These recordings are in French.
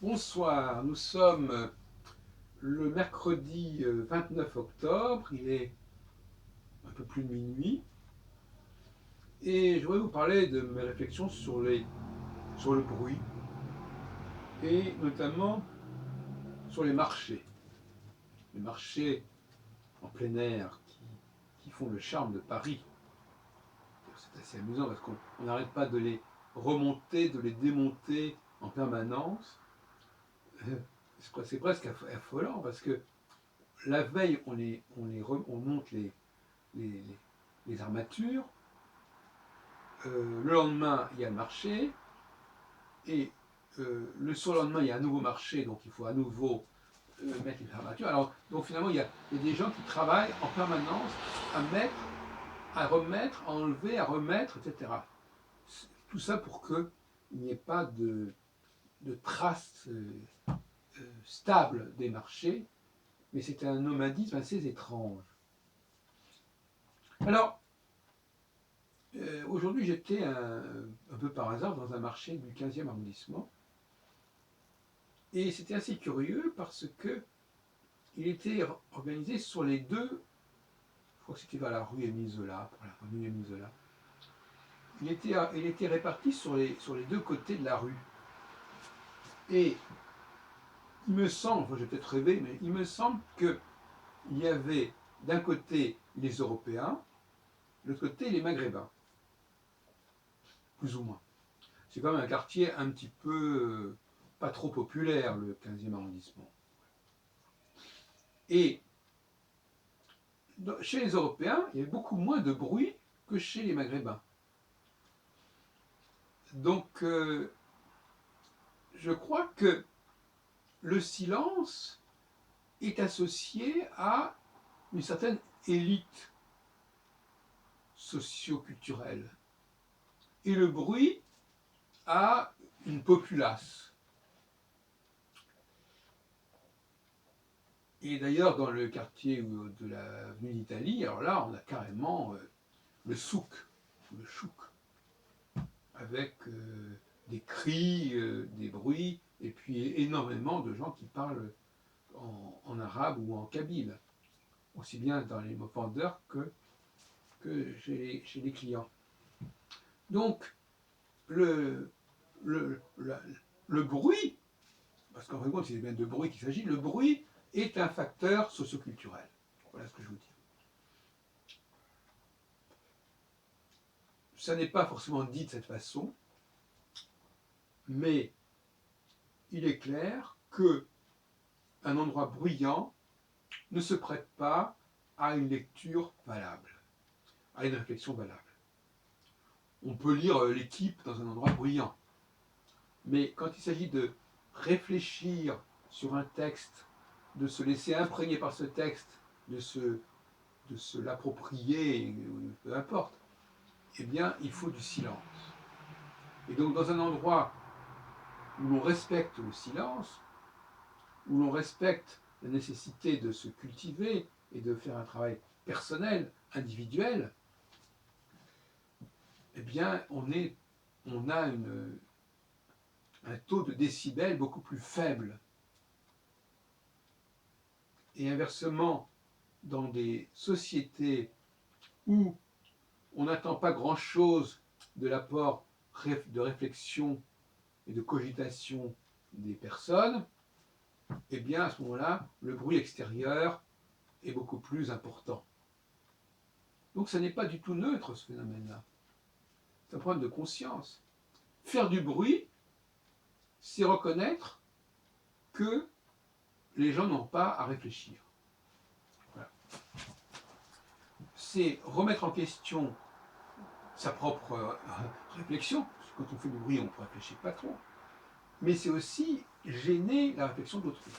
Bonsoir, nous sommes le mercredi 29 octobre, il est un peu plus de minuit, et je voudrais vous parler de mes réflexions sur le bruit, et notamment sur les marchés en plein air qui font le charme de Paris. C'est assez amusant parce qu'on n'arrête pas de les remonter, de les démonter en permanence. C'est presque affolant parce que la veille, on monte les, les armatures. Le lendemain, il y a le marché. Et le surlendemain, il y a un nouveau marché. Donc il faut à nouveau mettre les armatures. Alors, donc finalement, il y a des gens qui travaillent en permanence à mettre, à remettre, à enlever, à remettre, etc. Tout ça pour qu'il n'y ait pas de traces stables des marchés. Mais c'est un nomadisme assez étrange. Alors, aujourd'hui, j'étais un peu par hasard dans un marché du 15e arrondissement. Et c'était assez curieux parce que il était organisé sur les deux, je crois que c'était vers la rue Émile Zola, pour la rue Émile Zola. Il était réparti sur les deux côtés de la rue. Et il me semble, enfin, j'ai peut-être rêvé, mais il me semble qu'il y avait d'un côté les Européens, de l'autre côté les Maghrébins, plus ou moins. C'est quand même un quartier un petit peu pas trop populaire, le 15e arrondissement. Et chez les Européens, il y avait beaucoup moins de bruit que chez les Maghrébins. Donc, je crois que le silence est associé à une certaine élite socio-culturelle et le bruit à une populace. Et d'ailleurs, dans le quartier de l'avenue d'Italie, alors là, on a carrément le souk, le chouk, avec des cris, des bruits, et puis énormément de gens qui parlent en arabe ou en kabyle, aussi bien dans les vendeurs que chez les clients. Donc, le, le, le bruit, parce qu'en fin de compte, c'est bien de bruit qu'il s'agit, le bruit est un facteur socioculturel. Voilà ce que je vous dis. Ça n'est pas forcément dit de cette façon, mais il est clair que un endroit bruyant ne se prête pas à une lecture valable, à une réflexion valable. On peut lire l'équipe dans un endroit bruyant, mais quand il s'agit de réfléchir sur un texte, de se laisser imprégner par ce texte, de se l'approprier, peu importe, eh bien, il faut du silence. Et donc, dans un endroit où l'on respecte le silence, où l'on respecte la nécessité de se cultiver et de faire un travail personnel, individuel, eh bien, on a un taux de décibels beaucoup plus faible. Et inversement, dans des sociétés où on n'attend pas grand-chose de l'apport de réflexion et de cogitation des personnes, eh bien à ce moment-là, le bruit extérieur est beaucoup plus important. Donc ça n'est pas du tout neutre ce phénomène-là. C'est un problème de conscience. Faire du bruit, c'est reconnaître que les gens n'ont pas à réfléchir. Voilà. C'est remettre en question sa propre réflexion. Quand on fait du bruit, on ne réfléchit pas trop. Mais c'est aussi gêner la réflexion d'autrui.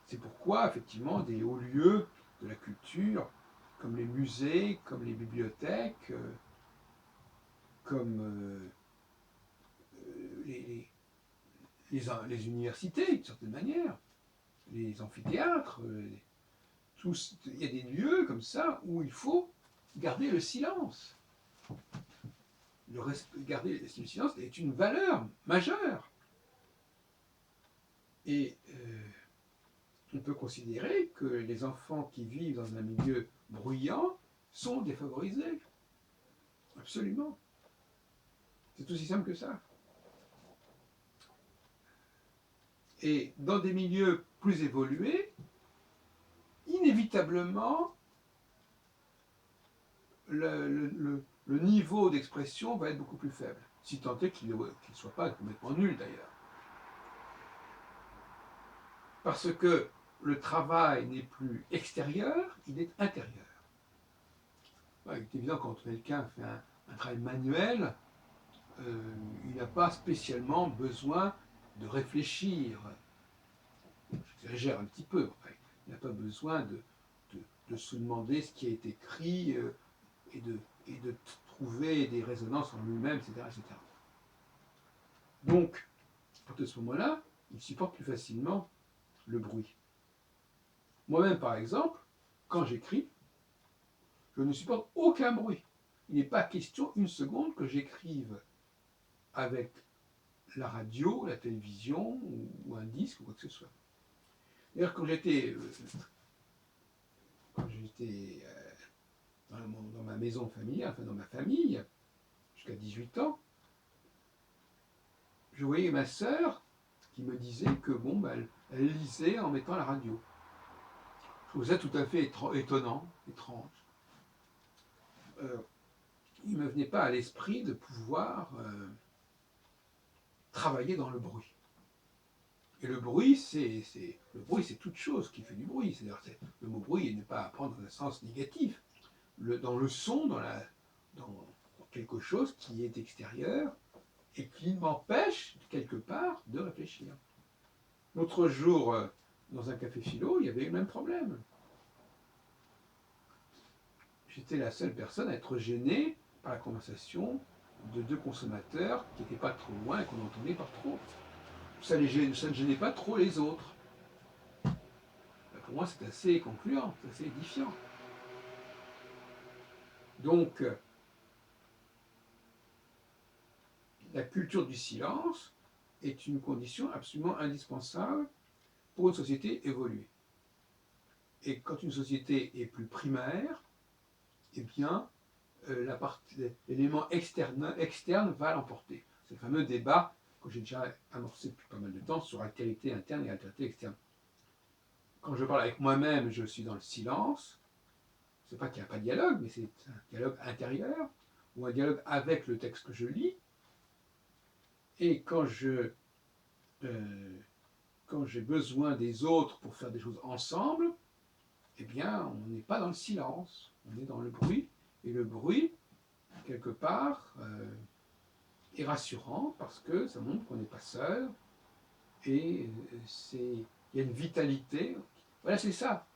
C'est pourquoi, effectivement, des hauts lieux de la culture, comme les musées, comme les bibliothèques, comme les universités, d'une certaine manière, les amphithéâtres, il y a des lieux comme ça où il faut garder le silence. Garder le silence est une valeur majeure. Et on peut considérer que les enfants qui vivent dans un milieu bruyant sont défavorisés. Absolument. C'est aussi simple que ça. Et dans des milieux plus évolués, inévitablement, le niveau d'expression va être beaucoup plus faible, si tant est qu'il ne soit pas complètement nul d'ailleurs. Parce que le travail n'est plus extérieur, il est intérieur. Il est évident que quand quelqu'un fait un travail manuel, il n'a pas spécialement besoin de réfléchir. J'exagère un petit peu, enfin, il n'a pas besoin de se demander ce qui a été écrit et de trouver des résonances en lui-même, etc., etc. Donc, à partir de ce moment-là, il supporte plus facilement le bruit. Moi-même, par exemple, quand j'écris, je ne supporte aucun bruit. Il n'est pas question une seconde que j'écrive avec la radio, la télévision ou un disque ou quoi que ce soit. D'ailleurs, quand j'étais dans ma maison familiale, enfin dans ma famille, jusqu'à 18 ans, je voyais ma sœur qui me disait que bon, bah, elle lisait en mettant la radio. Je trouvais ça tout à fait étonnant, étrange. Il ne me venait pas à l'esprit de pouvoir travailler dans le bruit. Et le bruit, c'est toute chose qui fait du bruit. C'est-à-dire, le mot bruit n'est pas à prendre dans un sens négatif. Dans le son, dans quelque chose qui est extérieur et qui m'empêche, quelque part, de réfléchir. L'autre jour, dans un café philo, il y avait le même problème. J'étais la seule personne à être gênée par la conversation de deux consommateurs qui n'étaient pas trop loin et qu'on entendait pas trop. Ça ne gênait pas trop les autres. Pour moi, c'est assez concluant, c'est assez édifiant. Donc, la culture du silence est une condition absolument indispensable pour une société évoluée. Et quand une société est plus primaire, eh bien, l'élément externe va l'emporter. C'est le fameux débat que j'ai déjà amorcé depuis pas mal de temps sur altérité interne et altérité externe. Quand je parle avec moi-même, je suis dans le silence. C'est pas qu'il n'y a pas de dialogue, mais c'est un dialogue intérieur, ou un dialogue avec le texte que je lis. Et quand j'ai besoin des autres pour faire des choses ensemble, eh bien, on n'est pas dans le silence, on est dans le bruit. Et le bruit, quelque part, est rassurant parce que ça montre qu'on n'est pas seul et il y a une vitalité. Voilà, c'est ça.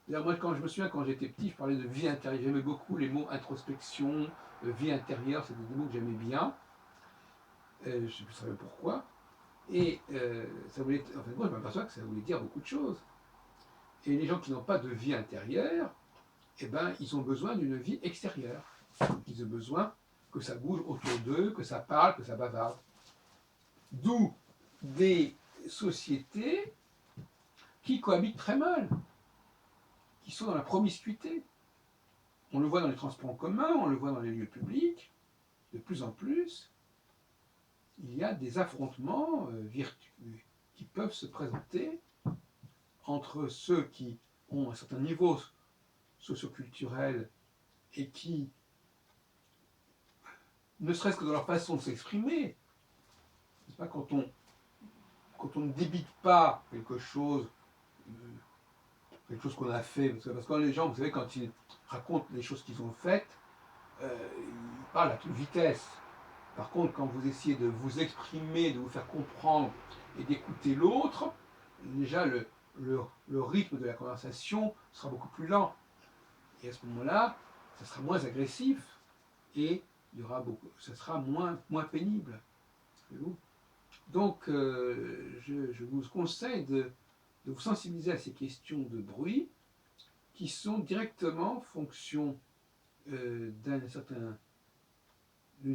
D'ailleurs, moi, quand je me souviens, quand j'étais petit, je parlais de vie intérieure. J'aimais beaucoup les mots introspection, vie intérieure, c'était des mots que j'aimais bien. Je ne savais pas pourquoi. Et ça voulait, en fait, moi, je m'aperçois que ça voulait dire beaucoup de choses. Et les gens qui n'ont pas de vie intérieure, eh ben, ils ont besoin d'une vie extérieure. Ils ont besoin que ça bouge autour d'eux, que ça parle, que ça bavarde. D'où des sociétés qui cohabitent très mal, qui sont dans la promiscuité. On le voit dans les transports en commun, on le voit dans les lieux publics, de plus en plus, il y a des affrontements qui peuvent se présenter entre ceux qui ont un certain niveau socioculturel et qui, ne serait-ce que dans leur façon de s'exprimer, pas, quand on ne débite pas quelque chose qu'on a fait, parce que les gens, vous savez, quand ils racontent les choses qu'ils ont faites, ils parlent à toute vitesse. Par contre, quand vous essayez de vous exprimer, de vous faire comprendre et d'écouter l'autre, déjà le rythme de la conversation sera beaucoup plus lent. Et à ce moment-là, ça sera moins agressif et ça sera moins pénible. Donc, je vous conseille de vous sensibiliser à ces questions de bruit qui sont directement fonction d'une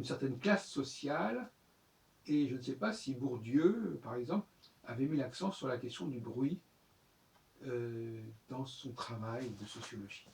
certaine classe sociale. Et je ne sais pas si Bourdieu, par exemple, avait mis l'accent sur la question du bruit dans son travail de sociologie.